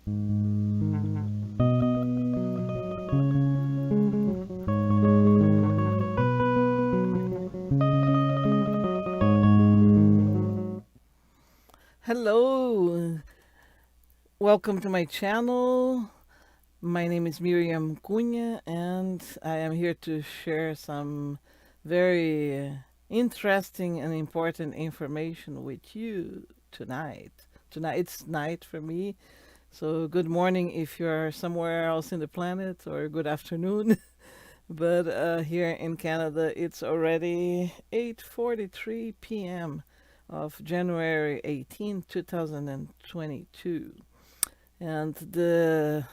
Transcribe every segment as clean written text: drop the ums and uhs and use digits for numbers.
Hello, welcome to my channel. My name is Miriam Cunha, and I am here to share some very interesting and important information with you tonight. Tonight's night for me, so good morning if you're somewhere else in the planet, or good afternoon. But here in Canada, it's already 8:43 p.m. of January 18, 2022. And the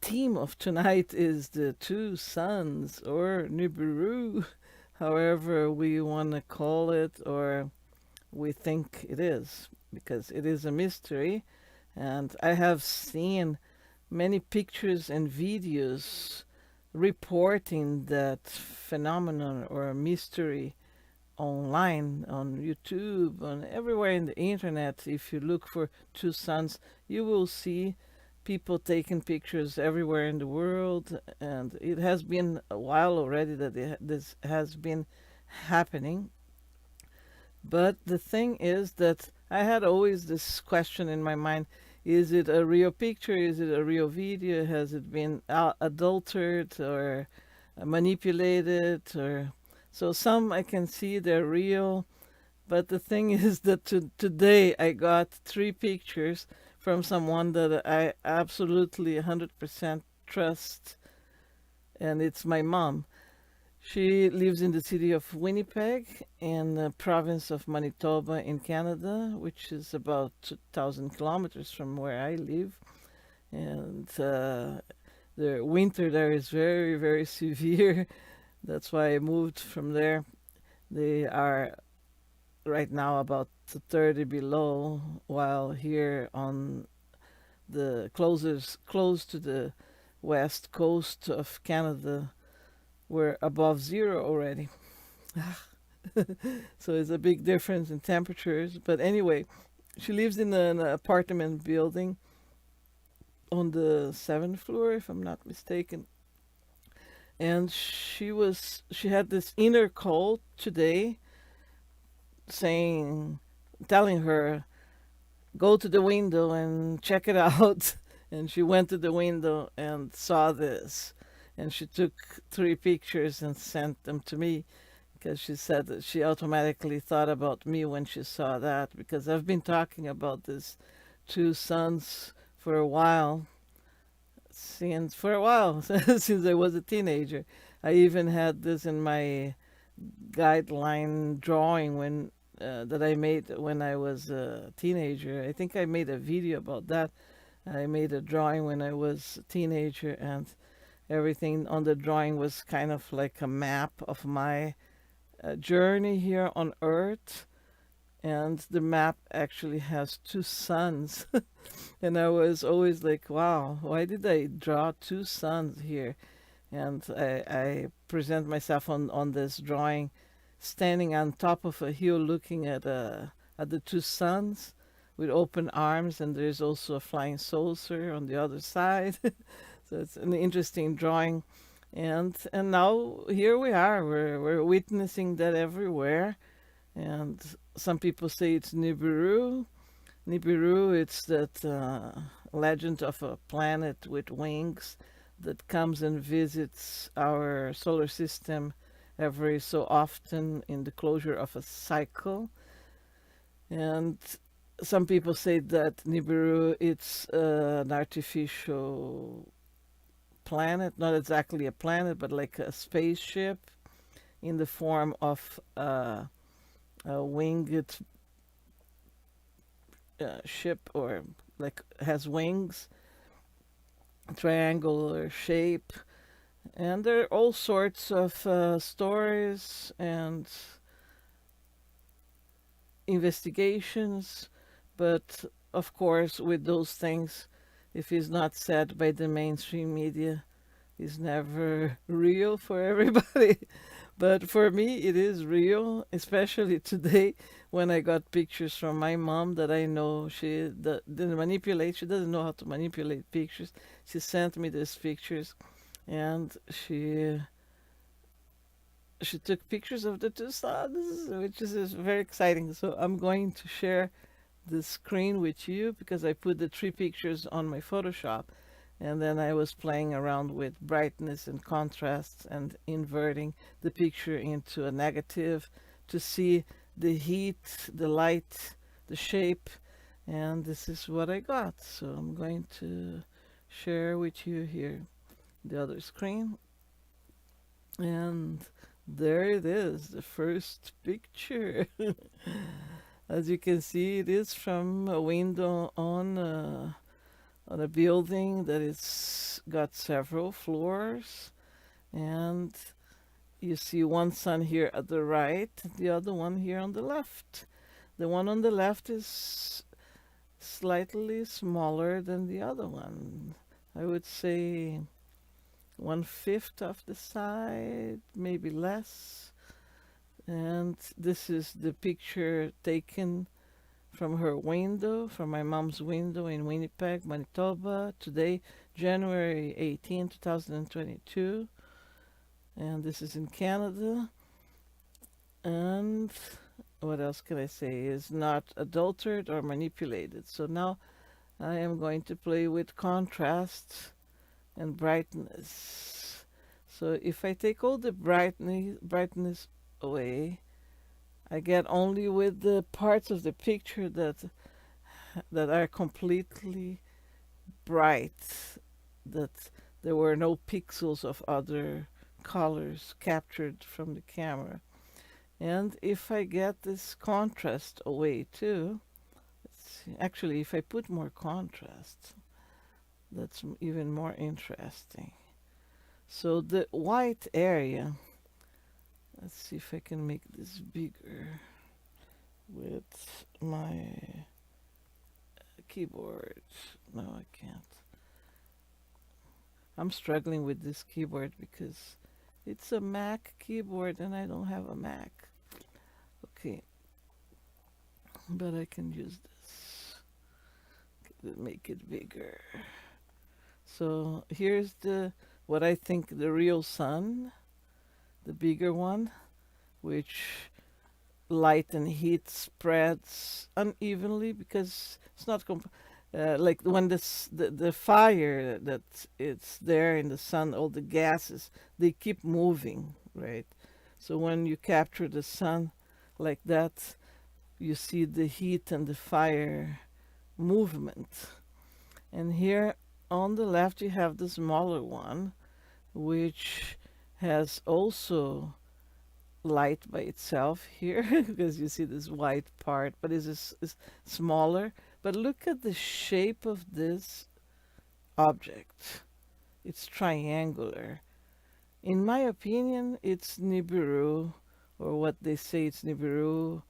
theme of tonight is the two suns, or NIBIRU, however we want to call it, or we think it is, because it is a mystery. And I have seen many pictures and videos reporting that phenomenon or mystery online, on YouTube, on everywhere in the internet. If you look for two suns, you will see people taking pictures everywhere in the world, and it has been a while already that this has been happening. But the thing is that I had always this question in my mind: is it a real picture? Is it a real video? Has it been adulterated or manipulated? Or so some I can see they're real, but the thing is that today I got three pictures from someone that I absolutely 100% trust, and it's my mom. She lives in the city of Winnipeg in the province of Manitoba in Canada, which is about 2,000 kilometers from where I live. And the winter there is very, very severe. That's why I moved from there. They are right now about 30 below, while here on the close to the west coast of Canada, we're above zero already. So it's a big difference in temperatures. But anyway, she lives in an apartment building on the seventh floor, if I'm not mistaken. And she had this inner call today saying, telling her, go to the window and check it out. And she went to the window and saw this. And she took three pictures and sent them to me, because she said that she automatically thought about me when she saw that, because I've been talking about this two suns for a while, since since I was a teenager. I even had this in my guideline drawing when that I made when I was a teenager. I think I made a video about that. I made a drawing when I was a teenager, and everything on the drawing was kind of like a map of my journey here on Earth. And the map actually has two suns. And I was always like, wow, why did I draw two suns here? And I present myself on this drawing standing on top of a hill looking at the two suns with open arms, and there's also a flying saucer on the other side. So it's an interesting drawing. And now here we are. We're witnessing that everywhere. And some people say it's Nibiru. Nibiru, it's that legend of a planet with wings that comes and visits our solar system every so often in the closure of a cycle. And some people say that Nibiru, it's an artificial planet, not exactly a planet, but like a spaceship in the form of a winged ship, or like has wings, triangular shape. And there are all sorts of stories and investigations, but of course with those things, if it's not said by the mainstream media, is never real for everybody. But for me, it is real, especially today when I got pictures from my mom that I know didn't manipulate. She doesn't know how to manipulate pictures. She sent me these pictures, and she took pictures of the two suns, which is very exciting. So I'm going to share the screen with you because I put the three pictures on my Photoshop, and then I was playing around with brightness and contrast and inverting the picture into a negative to see the heat, the light, the shape, and this is what I got. So I'm going to share with you here the other screen, and there it is, the first picture. As you can see, it is from a window on a building that is got several floors, and you see one sun here at the right, the other one here on the left. The one on the left is slightly smaller than the other one. I would say 1/5 of the side, maybe less. And this is the picture taken from her window, from my mom's window in Winnipeg, Manitoba, today, January 18, 2022. And this is in Canada. And what else can I say? Is not adulterated or manipulated. So now I am going to play with contrast and brightness. So if I take all the brightness away, I get only with the parts of the picture that are completely bright, that there were no pixels of other colors captured from the camera. And if I get this contrast away too, actually if I put more contrast, that's even more interesting. So the white area, let's see if I can make this bigger with my keyboard. No, I can't. I'm struggling with this keyboard because it's a Mac keyboard and I don't have a Mac. Okay, but I can use this. Make it bigger. So here's what I think the real sun, the bigger one, which light and heat spreads unevenly because it's not like when the fire that it's there in the sun, all the gases, they keep moving, right? So when you capture the sun like that, you see the heat and the fire movement. And here on the left you have the smaller one, which has also light by itself here because you see this white part, but is smaller. But look at the shape of this object. It's triangular. In my opinion, it's NIBIRU, or what they say it's NIBIRU,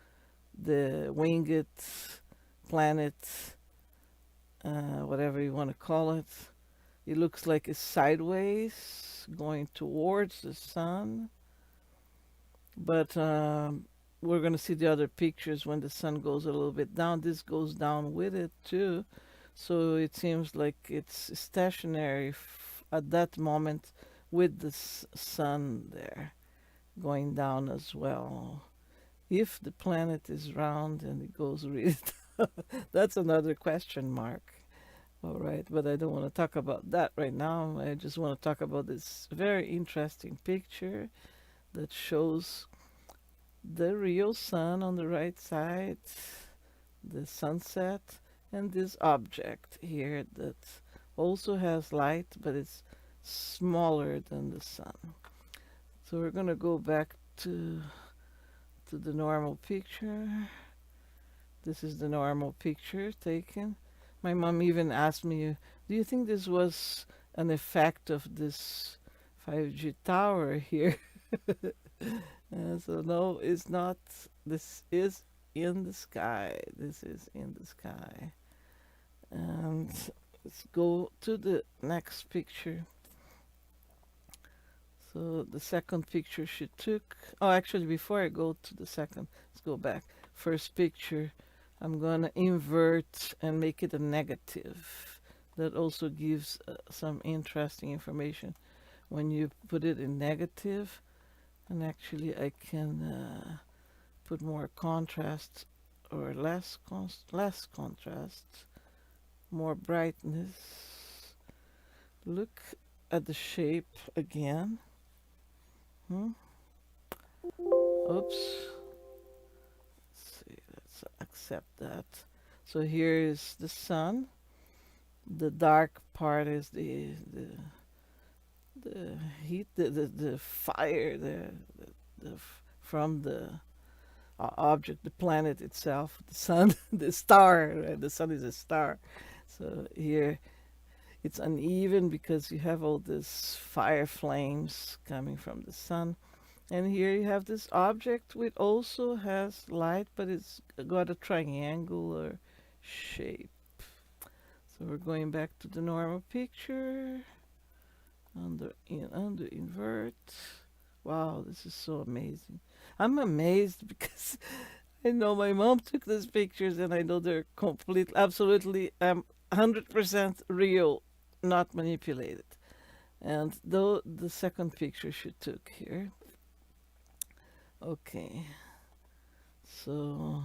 the winged planet, whatever you want to call it. It looks like it's sideways going towards the sun. But we're going to see the other pictures when the sun goes a little bit down. This goes down with it too. So it seems like it's stationary at that moment with the sun there going down as well. If the planet is round and it goes really down, that's another question mark. All right, but I don't want to talk about that right now. I just want to talk about this very interesting picture that shows the real sun on the right side, the sunset, and this object here that also has light, but it's smaller than the sun. So we're going to go back to the normal picture. This is the normal picture taken. My mom even asked me, do you think this was an effect of this 5G tower here? So no, it's not. This is in the sky. This is in the sky. And let's go to the next picture. So the second picture she took, oh, actually, before I go to the second, let's go back. First picture, I'm gonna invert and make it a negative. That also gives some interesting information when you put it in negative. And actually, I can put more contrast or less contrast, more brightness. Look at the shape again. Oops. Let's see, let's accept that. So here is the sun. The dark part is the heat, the fire, from the object, the planet itself, the sun, the star. Right? The sun is a star. So here it's uneven because you have all this fire flames coming from the sun. And here you have this object which also has light, but it's got a triangular shape. So we're going back to the normal picture. Under invert. Wow, this is so amazing. I'm amazed because I know my mom took these pictures and I know they're absolutely 100% real, not manipulated. And though the second picture she took here. Okay. So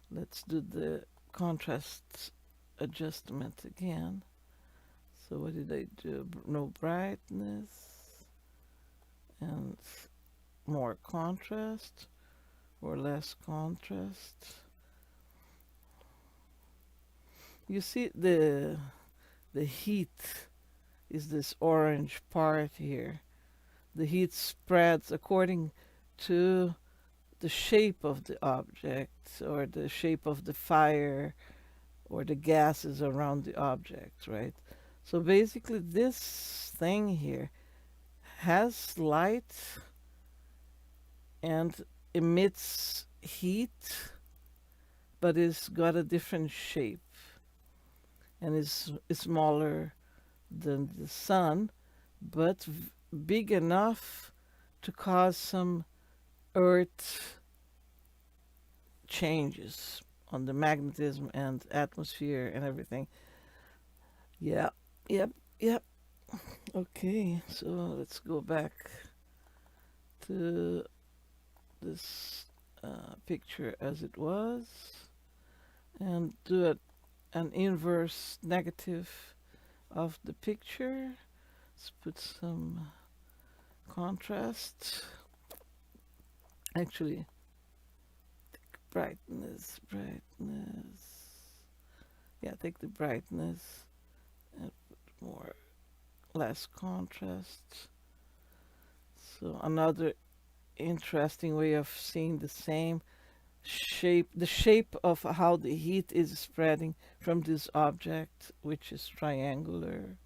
let's do the contrast adjustment again. So what did I do? No brightness and more contrast or less contrast. You see the heat is this orange part here. The heat spreads according to the shape of the object or the shape of the fire or the gases around the object, right? So basically this thing here has light and emits heat, but it's got a different shape and is smaller than the sun, but big enough to cause some earth changes on the magnetism and atmosphere and everything. Yeah, yep. Okay, so let's go back to this picture as it was and do an inverse negative of the picture. Let's put some contrast. Actually, brightness. Yeah, take the brightness and put less contrast. So another interesting way of seeing the same shape, the shape of how the heat is spreading from this object, which is triangular.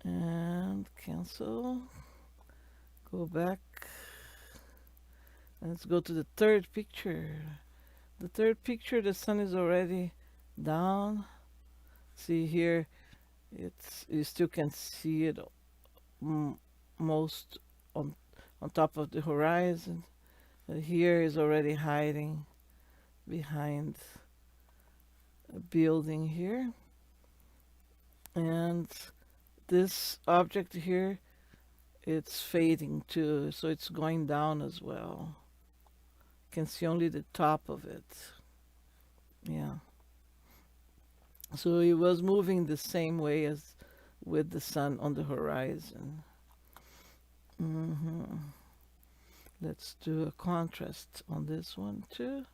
And cancel. Go back. And let's go to the third picture. The third picture, the sun is already down. See here, you still can see it most on top of the horizon. Here is already hiding behind a building here. And this object here, it's fading too, so it's going down as well. You can see only the top of it. Yeah. So it was moving the same way as with the sun on the horizon. Let's do a contrast on this one too.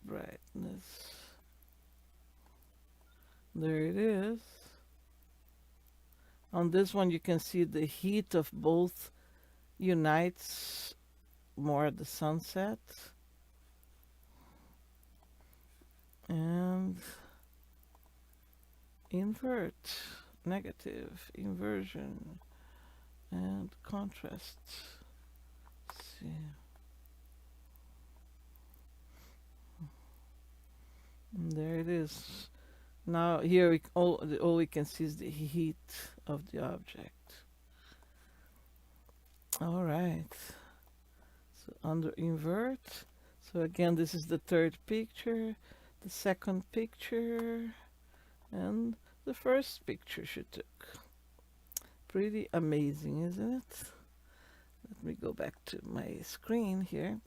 Brightness. There it is. On this one you can see the heat of both unites more at the sunset. And invert, negative, inversion, and contrast. Let's see. And there it is. Now here all we can see is the heat of the object. All right. So under invert. So again, this is the third picture, the second picture, and the first picture she took. Pretty amazing, isn't it? Let me go back to my screen here.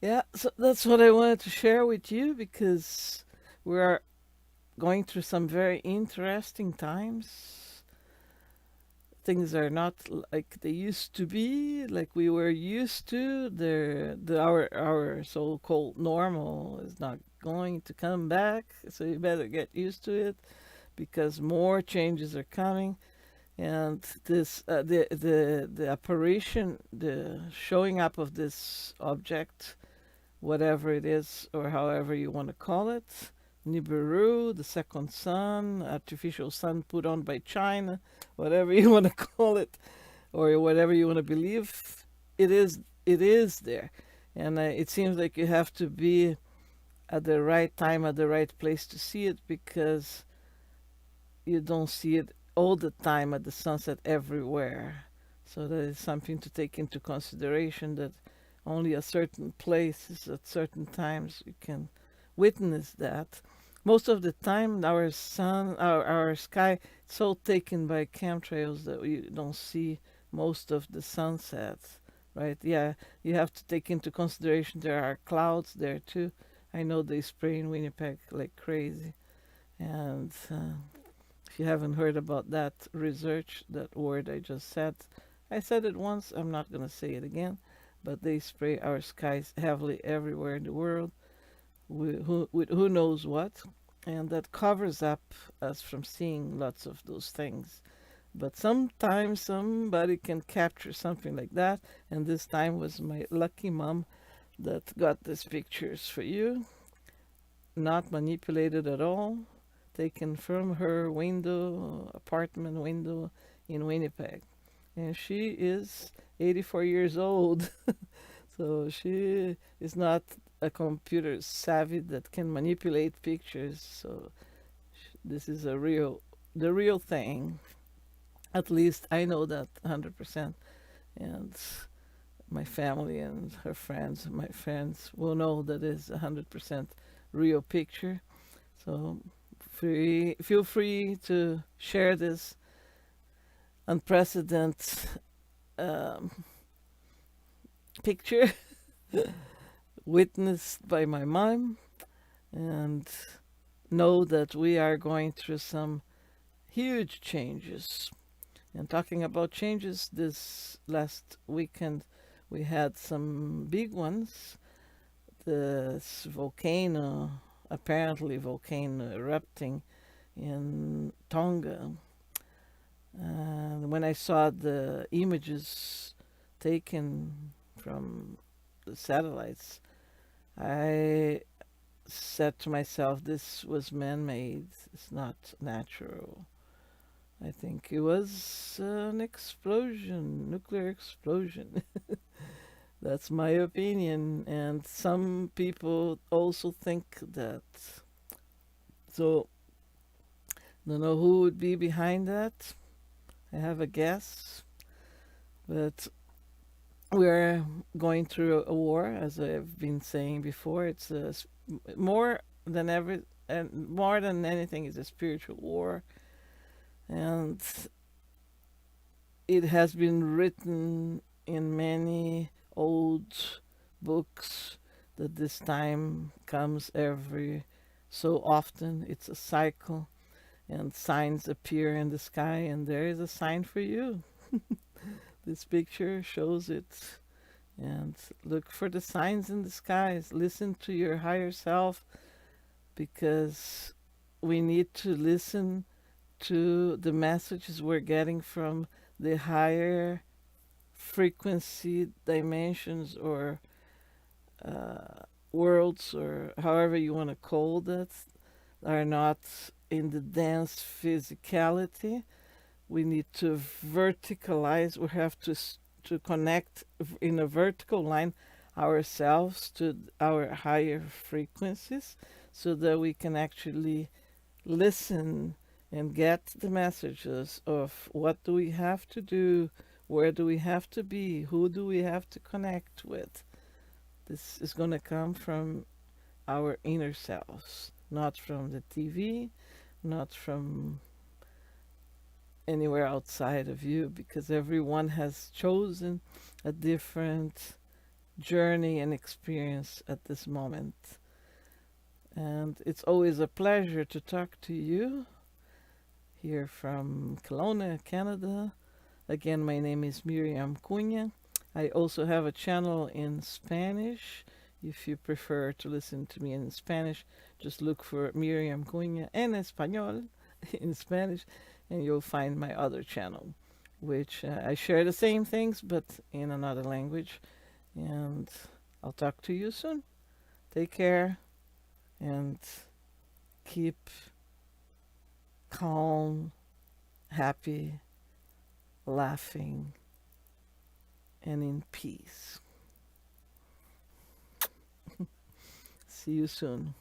Yeah, so that's what I wanted to share with you because we are going through some very interesting times. Things are not like they used to be, like we were used to. Our so-called normal is not going to come back, so you better get used to it because more changes are coming. And this the apparition, the showing up of this object, whatever it is or however you want to call it, NIBIRU, the second sun, artificial sun put on by China, whatever you want to call it, or whatever you want to believe, it is there. And it seems like you have to be at the right time, at the right place to see it, because you don't see it all the time at the sunset everywhere. So that is something to take into consideration, that only at certain places, at certain times, you can witness that. Most of the time, our sun, our sky, it's so taken by chemtrails that we don't see most of the sunsets, right? Yeah, you have to take into consideration there are clouds there too. I know they spray in Winnipeg like crazy, and if you haven't heard about that research, that word I said it once, I'm not going to say it again, but they spray our skies heavily everywhere in the world with who knows what, and that covers up us from seeing lots of those things. But sometimes somebody can capture something like that, and this time was my lucky mom that got these pictures for you. Not manipulated at all, taken from her window, apartment window in Winnipeg. And she is 84 years old. So she is not a computer savvy that can manipulate pictures. So this is the real thing. At least I know that 100%. And my family and her friends, my friends will know that it's 100% real picture. So feel free to share this unprecedented um, picture witnessed by my mom, and know that we are going through some huge changes. And talking about changes, this last weekend we had some big ones. This volcano, apparently volcano erupting in Tonga. And when I saw the images taken from the satellites, I said to myself, this was man-made, it's not natural. I think it was an explosion, nuclear explosion. That's my opinion, and some people also think that. So, don't know who would be behind that. I have a guess, but we're going through a war, as I've been saying before. It's more than ever, and more than anything, is a spiritual war, and it has been written in many old books that this time comes every so often. It's a cycle, and signs appear in the sky, and there is a sign for you. This picture shows it. And look for the signs in the skies. Listen to your higher self, because we need to listen to the messages we're getting from the higher frequency dimensions, or worlds, or however you want to call that, are not in the dense physicality. We need to verticalize. We have to connect in a vertical line ourselves to our higher frequencies so that we can actually listen and get the messages of what do we have to do, where do we have to be, who do we have to connect with. This is going to come from our inner selves, not from the TV, not from anywhere outside of you, because everyone has chosen a different journey and experience at this moment. And it's always a pleasure to talk to you here from Kelowna, Canada. Again, my name is Miriam Cunha. I also have a channel in Spanish. If you prefer to listen to me in Spanish, just look for Miriam Cunha en español in Spanish, and you'll find my other channel, which I share the same things but in another language. And I'll talk to you soon. Take care and keep calm, happy, laughing, and in peace. See you soon.